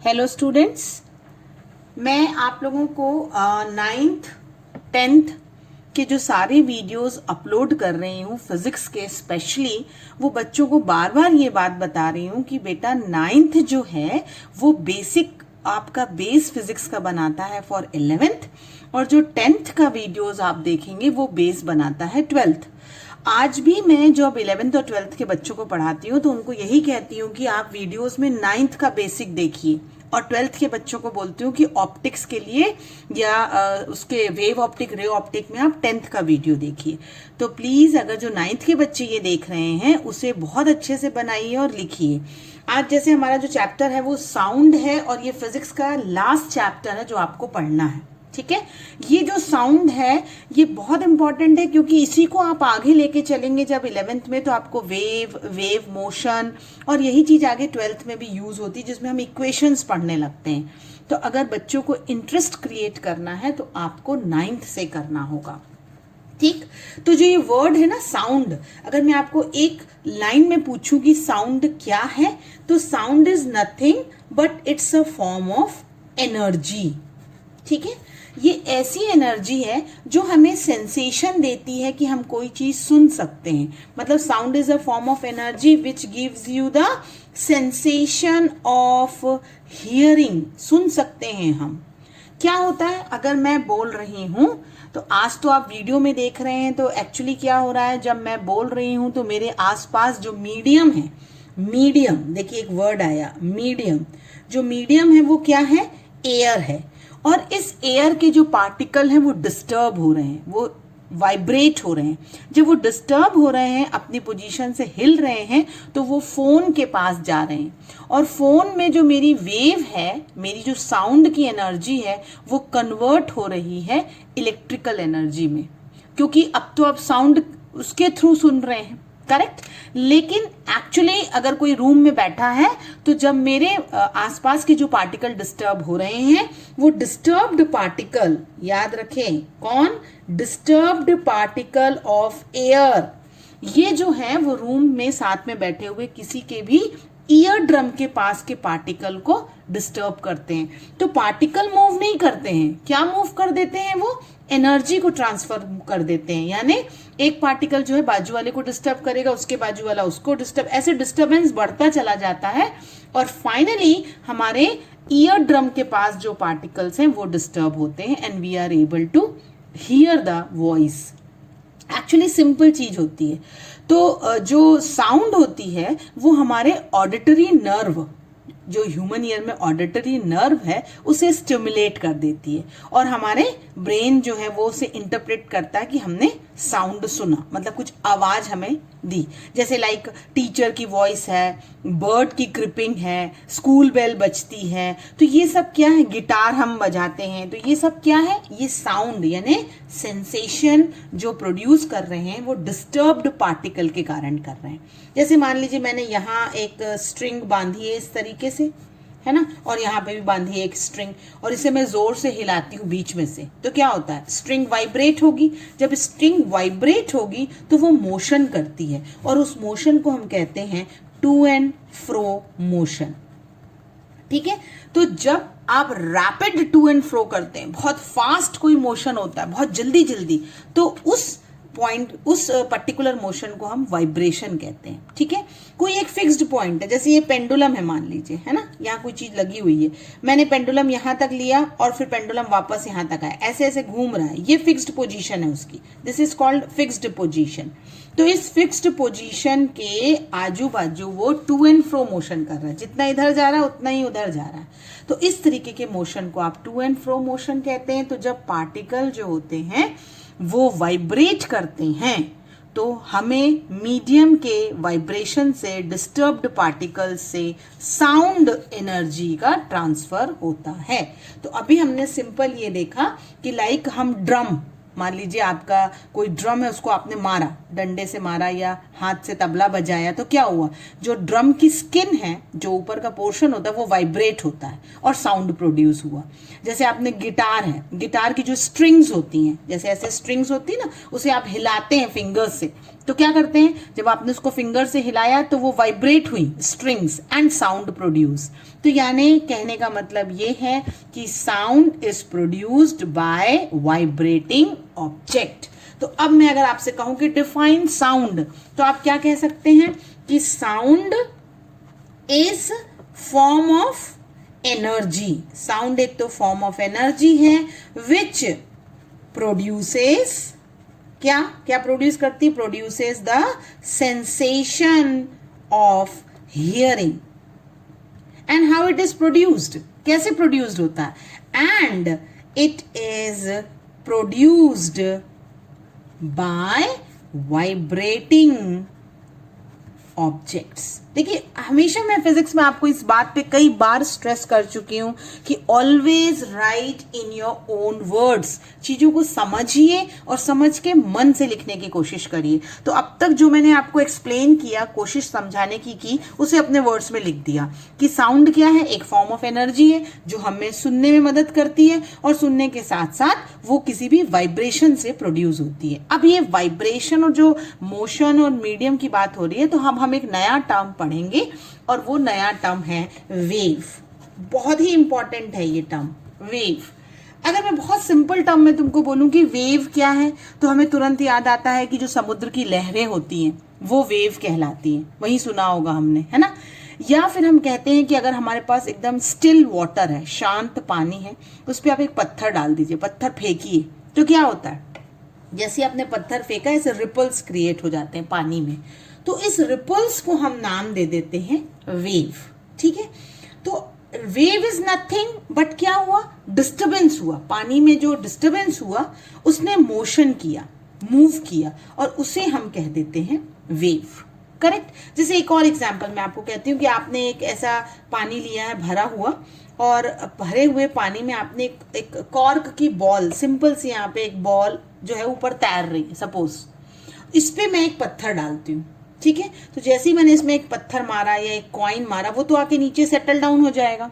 Hello students, मैं आप लोगों को नाइन्थ टेंथ के जो सारे वीडियोस अपलोड कर रही हूँ फिजिक्स के स्पेशली, वो बच्चों को बार बार ये बात बता रही हूँ कि बेटा नाइन्थ जो है वो बेसिक आपका बेस फिजिक्स का बनाता है फॉर 11th, और जो टेंथ का वीडियोस आप देखेंगे वो बेस बनाता है 12th। आज भी मैं जो अब 11th और 12th के बच्चों को पढ़ाती हूँ तो उनको यही कहती हूँ कि आप वीडियोस में 9th का बेसिक देखिए, और 12th के बच्चों को बोलती हूँ कि ऑप्टिक्स के लिए या उसके वेव ऑप्टिक रे ऑप्टिक में आप 10th का वीडियो देखिए। तो प्लीज अगर जो 9th के बच्चे ये देख रहे हैं उसे बहुत अच्छे से बनाइए और लिखिए। आज जैसे हमारा जो चैप्टर है वो साउंड है और ये फिजिक्स का लास्ट चैप्टर है जो आपको पढ़ना है, ठीक है। ये जो साउंड है ये बहुत इंपॉर्टेंट है क्योंकि इसी को आप आगे लेके चलेंगे जब 11th में, तो आपको वेव मोशन और यही चीज आगे 12th में भी यूज होती है जिसमें हम इक्वेशंस पढ़ने लगते हैं। तो अगर बच्चों को इंटरेस्ट क्रिएट करना है तो आपको 9th से करना होगा, ठीक। तो जो ये वर्ड है ना साउंड, अगर मैं आपको एक लाइन में पूछूं कि साउंड क्या है, तो sound is nothing but it's a form of energy, ठीक है। ये ऐसी एनर्जी है जो हमें सेंसेशन देती है कि हम कोई चीज सुन सकते हैं। मतलब sound is a form of energy which gives you the sensation of hearing. सुन सकते हैं हम। क्या होता है अगर मैं बोल रही हूं, तो आज तो आप वीडियो में देख रहे हैं, तो एक्चुअली क्या हो रहा है जब मैं बोल रही हूं तो मेरे आसपास जो मीडियम है, मीडियम देखिए एक वर्ड आया मीडियम, जो मीडियम है वो क्या है, एयर है। और इस एयर के जो पार्टिकल हैं वो डिस्टर्ब हो रहे हैं, वो वाइब्रेट हो रहे हैं। जब वो डिस्टर्ब हो रहे हैं, अपनी पोजीशन से हिल रहे हैं, तो वो फोन के पास जा रहे हैं, और फोन में जो मेरी वेव है, मेरी जो साउंड की एनर्जी है, वो कन्वर्ट हो रही है इलेक्ट्रिकल एनर्जी में, क्योंकि अब तो आप साउंड उसके थ्रू सुन रहे हैं, करेक्ट। लेकिन एक्चुअली अगर कोई रूम में बैठा है तो जब मेरे आसपास के जो पार्टिकल डिस्टर्ब हो रहे हैं, वो डिस्टर्ब्ड पार्टिकल, याद रखें कौन, डिस्टर्ब्ड पार्टिकल ऑफ एयर, ये जो है वो रूम में साथ में बैठे हुए किसी के भी ईयर ड्रम के पास के पार्टिकल को डिस्टर्ब करते हैं। तो पार्टिकल मूव नहीं करते हैं, क्या मूव कर देते हैं, वो एनर्जी को ट्रांसफर कर देते हैं। यानी एक पार्टिकल जो है बाजू वाले को डिस्टर्ब करेगा, उसके बाजू वाला उसको डिस्टर्ब, ऐसे डिस्टर्बेंस बढ़ता चला जाता है, और फाइनली हमारे ईयर ड्रम के पास जो पार्टिकल्स हैं वो डिस्टर्ब होते हैं, and we are able to hear the voice. Actually simple चीज होती है। तो जो साउंड होती है वो हमारे ऑडिटरी नर्व, जो ह्यूमन ईयर में ऑडिटरी नर्व है, उसे स्टिमुलेट कर देती है, और हमारे ब्रेन जो है वो उसे इंटरप्रेट करता है कि हमने साउंड सुना, मतलब कुछ आवाज हमें दी। जैसे लाइक टीचर की वॉइस है, बर्ड की क्रिपिंग है, स्कूल बेल बजती है, तो ये सब क्या है, गिटार हम बजाते हैं, तो ये सब क्या है, ये साउंड यानी सेंसेशन जो प्रोड्यूस कर रहे हैं वो डिस्टर्ब्ड पार्टिकल के कारण कर रहे हैं। जैसे मान लीजिए मैंने यहाँ एक स्ट्रिंग बांधी है इस तरीके से, है ना, और यहाँ पे भी बांधी है एक स्ट्रिंग, और इसे मैं जोर से हिलाती हूँ बीच में से, तो क्या होता है, स्ट्रिंग वाइब्रेट होगी। जब स्ट्रिंग वाइब्रेट होगी तो वो मोशन करती है, और उस मोशन को हम कहते हैं टू एंड फ्रो मोशन, ठीक है। तो जब आप रैपिड टू एंड फ्रो करते हैं, बहुत फास्ट कोई मोशन होता है, बहुत जल्दी जल्दी, तो उस पॉइंट, उस पर्टिकुलर मोशन को हम वाइब्रेशन कहते हैं, ठीक है। कोई एक फिक्स्ड पॉइंट है, जैसे ये पेंडुलम है मान लीजिए, है ना, यहाँ कोई चीज लगी हुई है, मैंने पेंडुलम यहाँ तक लिया और फिर पेंडुलम वापस यहाँ तक आया, ऐसे ऐसे घूम रहा है, ये फिक्स्ड पोजीशन है उसकी, this is called fixed position. तो इस फिक्स्ड पोजीशन के आजू बाजू वो टू एंड फ्रो मोशन कर रहा है, जितना इधर जा रहा है उतना ही उधर जा रहा है। तो इस तरीके के मोशन को आप टू एंड फ्रो मोशन कहते हैं। तो जब पार्टिकल जो होते हैं वो वाइब्रेट करते हैं, तो हमें मीडियम के वाइब्रेशन से, डिस्टर्ब्ड पार्टिकल से साउंड एनर्जी का ट्रांसफर होता है। तो अभी हमने सिंपल ये देखा कि लाइक हम ड्रम, मान लीजिए आपका कोई ड्रम है, उसको आपने मारा, डंडे से मारा या हाथ से तबला बजाया, तो क्या हुआ, जो ड्रम की स्किन है, जो ऊपर का पोर्शन होता है, वो वाइब्रेट होता है और साउंड प्रोड्यूस हुआ। जैसे आपने गिटार है, गिटार की जो स्ट्रिंग्स होती हैं, जैसे ऐसे स्ट्रिंग्स होती है ना, उसे आप हिलाते हैं फिंगर्स से, तो क्या करते हैं, जब आपने उसको फिंगर से हिलाया तो वो वाइब्रेट हुई स्ट्रिंग्स एंड साउंड प्रोड्यूस। तो यानी कहने का मतलब ये है कि sound is produced by vibrating object. तो अब मैं अगर आपसे कहूं कि डिफाइन साउंड, तो आप क्या कह सकते हैं कि sound is form of energy. Sound एक तो फॉर्म ऑफ एनर्जी है विच प्रोड्यूसेस, क्या क्या प्रोड्यूस करती, produces the sensation of hearing. And how it is produced, कैसे प्रोड्यूस्ड होता है, and it is produced by vibrating objects. देखिए हमेशा मैं फिजिक्स में आपको इस बात पे कई बार स्ट्रेस कर चुकी हूं कि always right in your own words. चीजों को समझिए और समझ के मन से लिखने की कोशिश करिए। तो अब तक जो मैंने आपको एक्सप्लेन किया, कोशिश समझाने की उसे अपने वर्ड्स में लिख दिया कि साउंड क्या है, एक फॉर्म ऑफ एनर्जी है जो हमें सुनने में मदद करती है और सुनने के साथ साथ वो किसी भी वाइब्रेशन से प्रोड्यूस होती है। अब ये वाइब्रेशन और जो मोशन और मीडियम की बात हो रही है, तो हम एक नया टर्म पढ़ेंगे और वो नया टर्म है वेव। बहुत ही इंपॉर्टेंट है ये टर्म वेव। अगर मैं बहुत सिंपल टर्म में तुमको बोलूं कि वेव क्या है, तो हमें तुरंत याद आता है कि जो समुद्र की लहरें होती हैं वो वेव कहलाती हैं। वही सुना होगा हमने, है ना। या फिर हम कहते हैं कि अगर हमारे पास एकदम स्टिल वाटर है, शांत पानी है, उस पर आप एक पत्थर डाल दीजिए, पत्थर फेंकिए, तो क्या होता है, जैसे आपने पत्थर फेंका ऐसे रिपल्स क्रिएट हो जाते हैं पानी में। तो इस रिपल्स को हम नाम दे देते हैं वेव। ठीक है, तो वेव इज नथिंग बट क्या हुआ, डिस्टरबेंस हुआ। पानी में जो डिस्टरबेंस हुआ उसने मोशन किया, मूव किया, और उसे हम कह देते हैं वेव। करेक्ट। जैसे एक और एग्जांपल मैं आपको कहती हूँ कि आपने एक ऐसा पानी लिया है भरा हुआ, और भरे हुए पानी में आपने एक कॉर्क की बॉल, सिंपल सी यहाँ पे एक बॉल जो है ऊपर तैर रही है, सपोज इस पे मैं एक पत्थर डालती हूँ। ठीक है, तो जैसे ही मैंने इसमें एक पत्थर मारा या एक कॉइन मारा, वो तो आके नीचे सेटल डाउन हो जाएगा।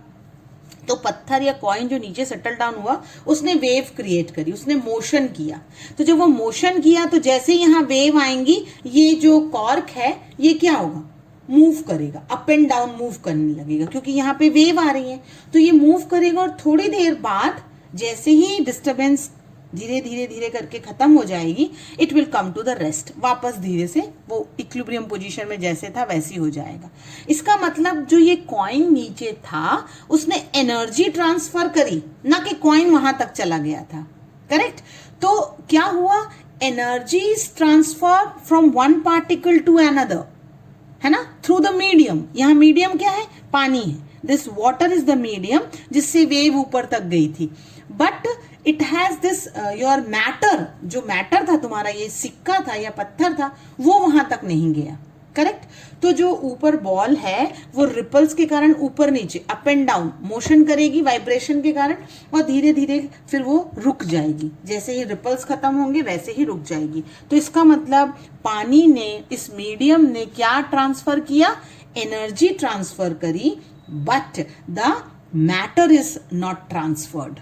तो पत्थर या कॉइन जो नीचे सेटल डाउन हुआ उसने वेव क्रिएट करी, उसने मोशन किया। तो जब वो मोशन किया तो जैसे ही यहाँ वेव आएंगी, ये जो कॉर्क है ये क्या होगा, मूव करेगा, अप एंड डाउन मूव करने लगेगा, क्योंकि यहाँ पे वेव आ रही है। तो ये मूव करेगा और थोड़ी देर बाद जैसे ही डिस्टरबेंस धीरे धीरे धीरे करके खत्म हो जाएगी, it will come to the rest, वापस धीरे से वो इक्विलिब्रियम पोजीशन में जैसे था वैसे ही हो जाएगा। इसका मतलब जो ये कॉइन नीचे था उसने एनर्जी ट्रांसफर करी, ना कि कॉइन वहां तक चला गया था। करेक्ट। तो क्या हुआ, energy is transfer from one particle to another, है ना, थ्रू द मीडियम। यहाँ मीडियम क्या है, पानी है। This water is the medium जिससे वेव ऊपर तक गई थी। But it has this your matter, जो मैटर था तुम्हारा, ये सिक्का था या पत्थर था, वो वहां तक नहीं गया। करेक्ट। तो जो ऊपर बॉल है वो रिपल्स के कारण ऊपर नीचे अप एंड डाउन मोशन करेगी वाइब्रेशन के कारण, और धीरे धीरे फिर वो रुक जाएगी। जैसे ही रिपल्स खत्म होंगे वैसे ही रुक जाएगी। तो इसका मतलब पानी ने, इस मीडियम ने क्या ट्रांसफर किया, एनर्जी ट्रांसफर करी, but the matter is not transferred.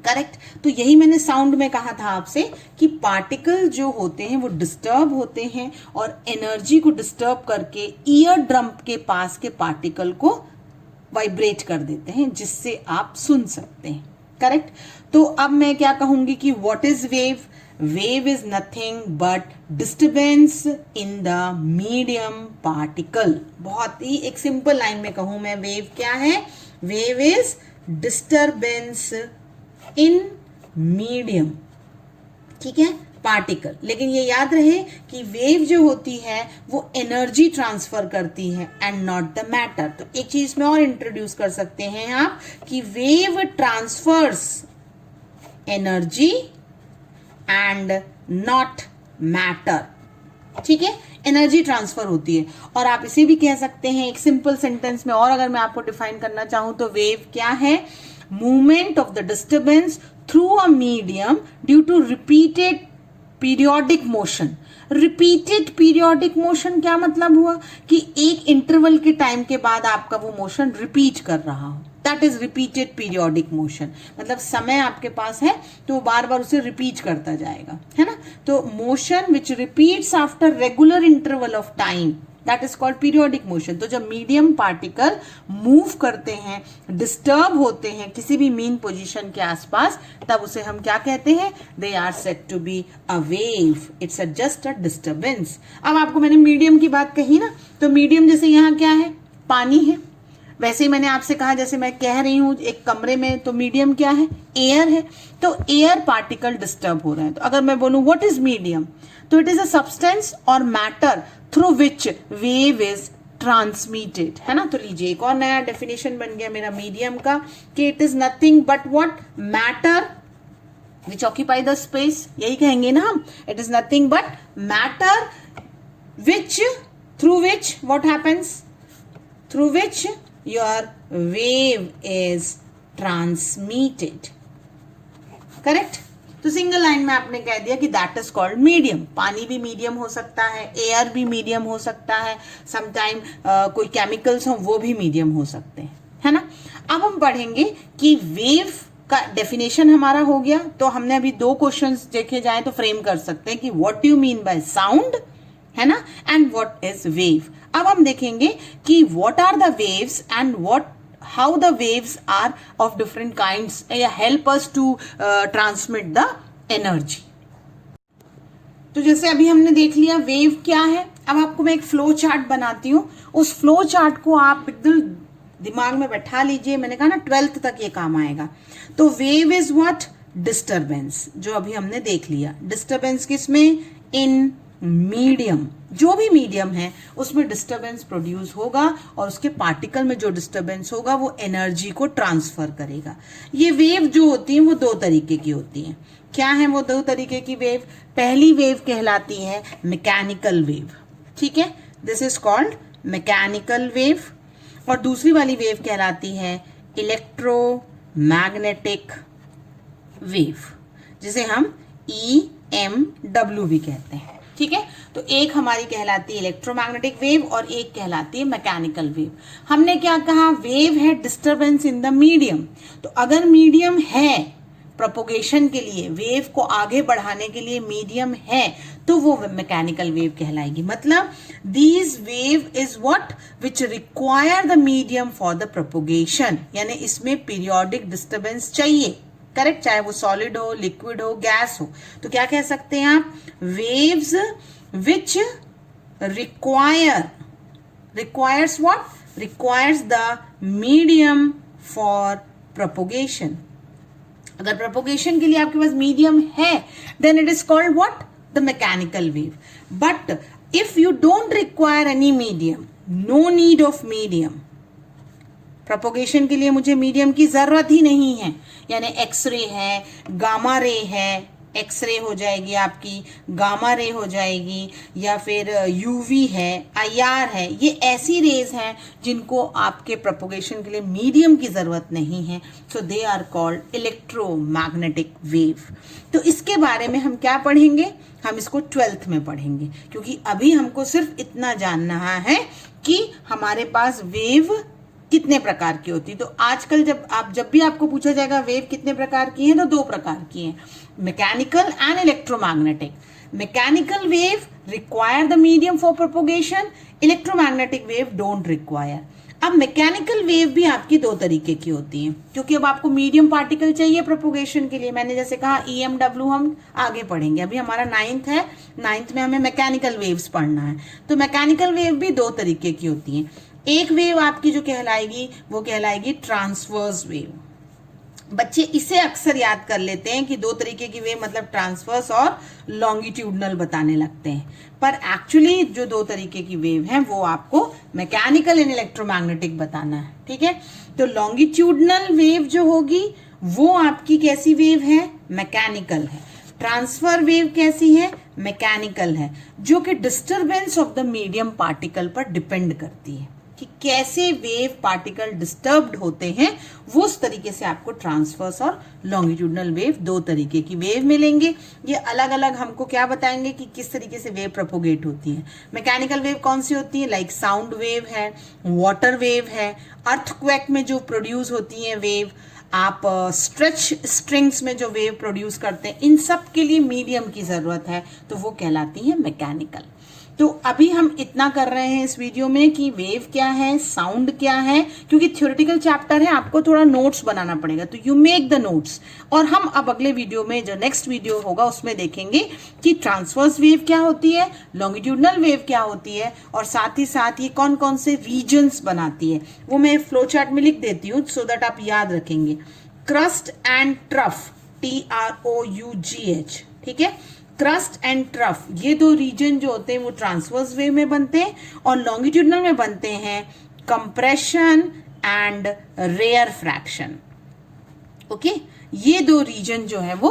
Correct. तो यही मैंने साउंड में कहा था आपसे कि पार्टिकल जो होते हैं वो डिस्टर्ब होते हैं और एनर्जी को डिस्टर्ब करके ईयर ड्रम के पास के पार्टिकल को वाइब्रेट कर देते हैं, जिससे आप सुन सकते हैं। करेक्ट। तो अब मैं क्या कहूंगी कि what is wave, wave is nothing but disturbance in the medium particle. बहुत ही एक सिंपल लाइन में कहूं मैं, वेव क्या है, wave is disturbance in medium, ठीक है, पार्टिकल। लेकिन ये याद रहे कि वेव जो होती है वो एनर्जी ट्रांसफर करती है एंड नॉट द मैटर। तो एक चीज में और इंट्रोड्यूस कर सकते हैं आप कि wave transfers energy and not matter. ठीक है, एनर्जी ट्रांसफर होती है। और आप इसे भी कह सकते हैं एक सिंपल सेंटेंस में, और अगर मैं आपको डिफाइन करना चाहूं तो वेव क्या है, movement of the disturbance through a medium due to repeated periodic motion। repeated periodic motion क्या मतलब हुआ कि एक इंटरवल के टाइम के बाद आपका वो मोशन रिपीट कर रहा हो, that is repeated periodic motion. मतलब समय आपके पास है तो वो बार बार उसे रिपीट करता जाएगा, है ना। तो motion which repeats after regular interval of time, that is called periodic motion. तो जब मीडियम पार्टिकल मूव करते हैं, डिस्टर्ब होते हैं किसी भी मीन पोजीशन के आसपास, तब उसे हम क्या कहते हैं? They are said to be a wave, it's just a disturbance. अब आपको मैंने मीडियम की बात कही ना, तो मीडियम जैसे यहाँ क्या है? पानी है। वैसे ही मैंने आपसे कहा, जैसे मैं कह रही हूं एक कमरे में, तो मीडियम क्या है? एयर है। तो एयर पार्टिकल डिस्टर्ब हो रहे हैं। तो अगर मैं बोलूं व्हाट इज मीडियम, तो इट इज अ सब्सटेंस और matter through which wave is transmitted, है ना। तो लीजिए एक और नया डेफिनेशन बन गया मेरा मीडियम का, कि it is nothing but what? Matter which occupy the space, यही कहेंगे ना हम। It is nothing but matter which, through which what happens, through which your wave is transmitted, correct। तो सिंगल लाइन में आपने कह दिया कि दैट इज कॉल्ड मीडियम। पानी भी मीडियम हो सकता है, एयर भी मीडियम हो सकता है, समटाइम कोई केमिकल्स हो वो भी मीडियम हो सकते हैं, है ना। अब हम पढ़ेंगे कि वेव का डेफिनेशन हमारा हो गया। तो हमने अभी दो क्वेश्चंस देखे जाए तो फ्रेम कर सकते हैं कि what do you mean by sound, है ना, एंड व्हाट इज वेव। अब हम देखेंगे कि what are the waves and what, how the waves are of different kinds या help us to transmit the energy. तो जैसे अभी हमने देख लिया वेव क्या है। अब आपको मैं एक फ्लो चार्ट बनाती हूँ, उस फ्लो चार्ट को आप एकदम दिमाग में बैठा लीजिए। मैंने कहा ना 12th तक ये काम आएगा। तो वेव इज व्हाट? डिस्टर्बेंस, जो अभी हमने देख लिया। डिस्टर्बेंस किसमें? इन मीडियम, जो भी मीडियम है उसमें डिस्टरबेंस प्रोड्यूस होगा और उसके पार्टिकल में जो डिस्टरबेंस होगा वो एनर्जी को ट्रांसफर करेगा। ये वेव जो होती है वो दो तरीके की होती है। क्या है वो दो तरीके की वेव? पहली वेव कहलाती है मैकेनिकल वेव, ठीक है, this is called mechanical wave. और दूसरी वाली वेव कहलाती है इलेक्ट्रोमैग्नेटिक वेव, जिसे हम EMW भी कहते हैं, ठीक है। तो एक हमारी कहलाती है इलेक्ट्रोमैग्नेटिक वेव और एक कहलाती है मैकेनिकल वेव। हमने क्या कहा? वेव है डिस्टरबेंस इन द मीडियम। तो अगर मीडियम है प्रोपोगेशन के लिए, वेव को आगे बढ़ाने के लिए मीडियम है, तो वो मैकेनिकल वेव कहलाएगी। मतलब these wave is what which require the medium for the propagation, यानी इसमें पीरियोडिक डिस्टरबेंस चाहिए, करेक्ट, चाहे वो सॉलिड हो, लिक्विड हो, गैस हो। तो क्या कह सकते हैं आप? Waves which requires what? Requires the medium for propagation. अगर प्रोपोगेशन के लिए आपके पास मीडियम है, then it is called what? The mechanical wave. But if you don't require any medium, no need of medium, propagation के लिए मुझे medium की जरूरत ही नहीं है, यानी एक्सरे है, गामा रे है, एक्सरे हो जाएगी आपकी, गामा रे हो जाएगी, या फिर यूवी है, IR है, ये ऐसी रेज हैं जिनको आपके प्रोपोगेशन के लिए मीडियम की जरूरत नहीं है। So they are called electromagnetic wave. तो इसके बारे में हम क्या पढ़ेंगे? हम इसको 12th में पढ़ेंगे, क्योंकि अभी हमको सिर्फ इतना जानना है कि हमारे पास वेव कितने प्रकार की होती है। तो आजकल जब भी आपको पूछा जाएगा वेव कितने प्रकार की है, तो दो प्रकार की है, mechanical and electromagnetic. Mechanical wave require the medium for propagation, electromagnetic wave don't require. अब मैकेनिकल वेव भी आपकी दो तरीके की होती है, क्योंकि अब आपको मीडियम पार्टिकल चाहिए प्रोपोगेशन के लिए। मैंने जैसे कहा EMW हम आगे पढ़ेंगे, अभी हमारा 9th है, 9th में हमें मैकेनिकल वेव्स पढ़ना है। तो मैकेनिकल वेव भी दो तरीके की होती है। एक वेव आपकी जो कहलाएगी वो कहलाएगी ट्रांसवर्स वेव। बच्चे इसे अक्सर याद कर लेते हैं कि दो तरीके की वेव मतलब ट्रांसवर्स और लॉन्गिट्यूडनल बताने लगते हैं, पर एक्चुअली जो दो तरीके की वेव है वो आपको मैकेनिकल एंड इलेक्ट्रोमैग्नेटिक बताना है, ठीक है। तो लॉन्गिट्यूडनल वेव जो होगी वो आपकी कैसी वेव है? मैकेनिकल है। ट्रांसफर वेव कैसी है? मैकेनिकल है, जो कि disturbance of the medium particle पर डिपेंड करती है। कि कैसे वेव पार्टिकल डिस्टर्ब्ड होते हैं, वो उस तरीके से आपको ट्रांसवर्स और लॉन्गिट्यूडनल वेव, दो तरीके की वेव मिलेंगे। ये अलग अलग हमको क्या बताएंगे कि किस तरीके से वेव प्रोपोगेट होती है। मैकेनिकल वेव कौन सी होती है, लाइक साउंड वेव है, वाटर वेव है, अर्थक्वेक में जो प्रोड्यूस होती है वेव, आप स्ट्रेच स्ट्रिंग्स में जो वेव प्रोड्यूस करते हैं, इन सब के लिए मीडियम की जरूरत है, तो वो कहलाती है मैकेनिकल। तो अभी हम इतना कर रहे हैं इस वीडियो में कि वेव क्या है, साउंड क्या है, क्योंकि थ्योरेटिकल चैप्टर है, आपको थोड़ा नोट्स बनाना पड़ेगा, तो यू मेक द नोट्स। और हम अब अगले वीडियो में, जो नेक्स्ट वीडियो होगा, उसमें देखेंगे कि ट्रांसवर्स वेव क्या होती है, लॉन्गिट्यूडनल वेव क्या होती है, और साथ ही साथ ये कौन कौन से रीजन्स बनाती है, वो मैं फ्लो चार्ट में लिख देती हूँ सो दैट आप याद रखेंगे। क्रस्ट एंड ट्रफ, TROUGH, ठीक है। क्रस्ट एंड ट्रफ, ये दो रीजन जो होते हैं वो ट्रांसवर्स वेव में बनते हैं, और लॉन्गिट्यूडनल में बनते हैं compression and rarefaction. Okay, ये दो रीजन जो है वो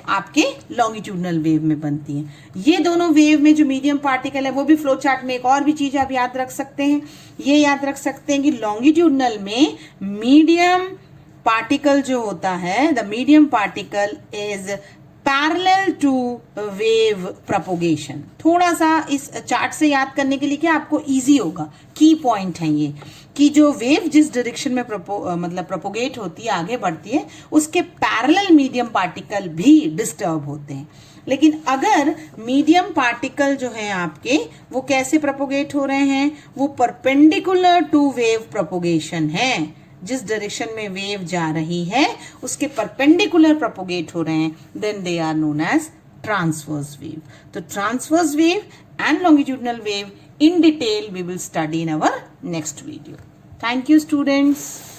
आपके लॉन्गिट्यूडनल वेव में बनती हैं। ये दोनों वेव में जो मीडियम पार्टिकल है, वो भी फ्लो चार्ट में एक और भी चीज आप याद रख सकते हैं, ये याद रख सकते हैं कि लॉन्गिट्यूडनल में मीडियम पार्टिकल जो होता है, the medium particle is parallel to wave propagation. थोड़ा सा इस चार्ट से याद करने के लिए क्या आपको इजी होगा, की पॉइंट है ये, कि जो वेव जिस डायरेक्शन में प्रोपोगेट होती है, आगे बढ़ती है, उसके पैरेलल मीडियम पार्टिकल भी डिस्टर्ब होते हैं। लेकिन अगर मीडियम पार्टिकल जो है आपके, वो कैसे प्रोपोगेट हो रहे हैं, वो परपेंडिकुलर टू वेव प्रोपोगेशन है, जिस डायरेक्शन में वेव जा रही है उसके परपेंडिकुलर प्रोपोगेट हो रहे हैं, then they are known as transverse wave. तो transverse wave and longitudinal wave in detail we will study in our next video. Thank you students.